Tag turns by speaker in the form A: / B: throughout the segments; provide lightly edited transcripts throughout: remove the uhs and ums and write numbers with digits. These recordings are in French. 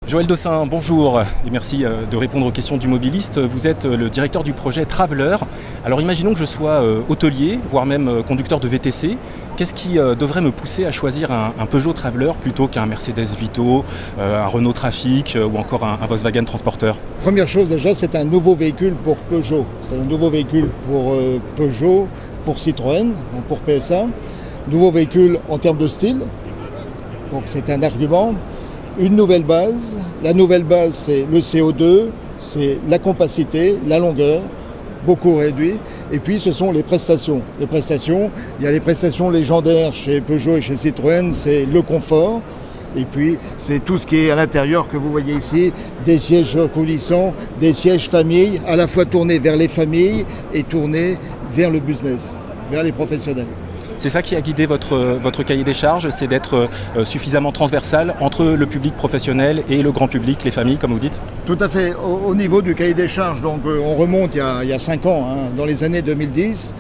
A: Joël Dossin, bonjour et merci de répondre aux questions du mobiliste. Vous êtes le directeur du projet Traveller. Alors imaginons que je sois hôtelier, voire même conducteur de VTC. Qu'est-ce qui devrait me pousser à choisir un Peugeot Traveller plutôt qu'un Mercedes Vito, un Renault Trafic ou encore un Volkswagen Transporter?
B: Première chose déjà, c'est un nouveau véhicule pour Peugeot. C'est un nouveau véhicule pour Peugeot, pour Citroën, pour PSA. Nouveau véhicule en termes de style. Donc c'est un argument. Une nouvelle base. La nouvelle base, c'est le CO2, c'est la compacité, la longueur, beaucoup réduite. Et puis, ce sont les prestations. Les prestations, il y a les prestations légendaires chez Peugeot et chez Citroën, c'est le confort. Et puis, c'est tout ce qui est à l'intérieur que vous voyez ici, des sièges coulissants, des sièges famille, à la fois tournés vers les familles et tournés vers le business, vers les professionnels.
A: C'est ça qui a guidé votre cahier des charges, c'est d'être suffisamment transversal entre le public professionnel et le grand public, les familles, comme vous dites?
B: Tout à fait. Au niveau du cahier des charges, donc, on remonte il y a 5 ans, dans les années 2010.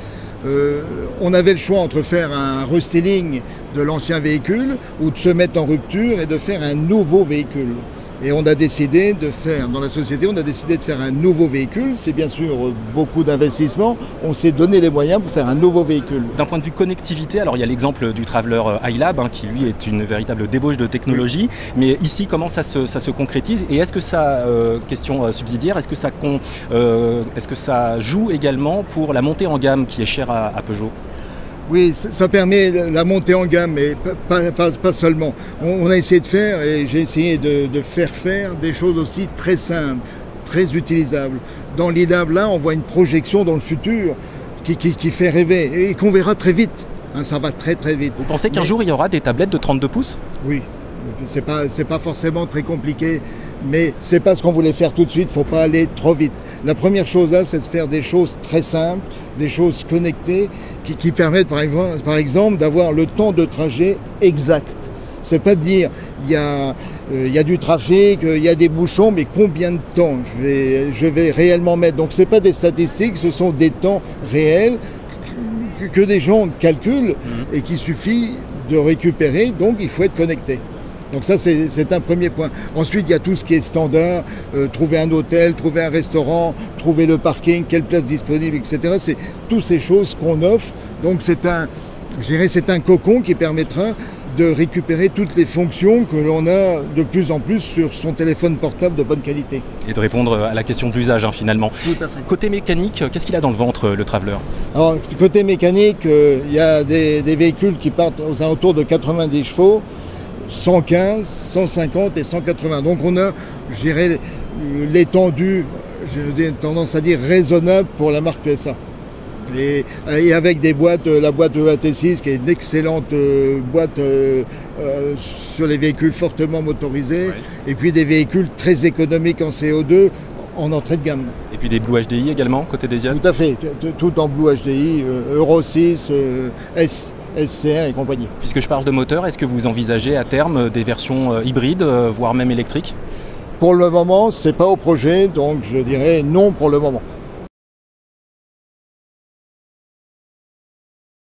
B: On avait le choix entre faire un restyling de l'ancien véhicule ou de se mettre en rupture et de faire un nouveau véhicule. Et on a décidé de faire, dans la société, on a décidé de faire un nouveau véhicule. C'est bien sûr beaucoup d'investissement. On s'est donné les moyens pour faire un nouveau véhicule.
A: D'un point de vue connectivité, alors il y a l'exemple du Traveller iLab, qui lui est une véritable débauche de technologie. Oui. Mais ici, comment ça se concrétise? Et est-ce que ça, question subsidiaire, est-ce que ça joue également pour la montée en gamme qui est chère à Peugeot?
B: Oui, ça permet la montée en gamme, mais pas seulement. On a essayé de faire, et j'ai essayé de faire des choses aussi très simples, très utilisables. Dans l'ILAB, là, on voit une projection dans le futur qui fait rêver et qu'on verra très vite. Ça va très très vite.
A: Vous pensez qu'un jour, il y aura des tablettes de 32 pouces?
B: Oui. C'est pas forcément très compliqué, mais c'est pas ce qu'on voulait faire tout de suite, il ne faut pas aller trop vite. La première chose là, c'est de faire des choses très simples, des choses connectées, qui permettent par exemple d'avoir le temps de trajet exact. C'est pas de dire il y a du trafic, il y a des bouchons, mais combien de temps je vais réellement mettre. Donc c'est pas des statistiques, ce sont des temps réels que des gens calculent et qu'il suffit de récupérer, donc il faut être connecté. Donc ça, c'est un premier point. Ensuite, il y a tout ce qui est standard, trouver un hôtel, trouver un restaurant, trouver le parking, quelle place disponible, etc. C'est toutes ces choses qu'on offre. Donc c'est un cocon qui permettra de récupérer toutes les fonctions que l'on a de plus en plus sur son téléphone portable de bonne qualité.
A: Et de répondre à la question de l'usage, finalement.
B: Tout à fait.
A: Côté mécanique, qu'est-ce qu'il a dans le ventre, le Traveller?
B: Alors, côté mécanique, il y a des véhicules qui partent aux alentours de 90 chevaux, 115, 150 et 180. Donc on a, je dirais, l'étendue, j'ai tendance à dire raisonnable pour la marque PSA. Et avec des boîtes, la boîte EAT6 qui est une excellente boîte sur les véhicules fortement motorisés, et puis des véhicules très économiques en CO2 en entrée de gamme.
A: Et puis des Blue HDI également, côté Désian?
B: Tout à fait, tout en Blue HDI, Euro 6, SCR et compagnie.
A: Puisque je parle de moteur, est-ce que vous envisagez à terme des versions hybrides, voire même électriques?
B: Pour le moment, ce n'est pas au projet, donc je dirais non pour le moment.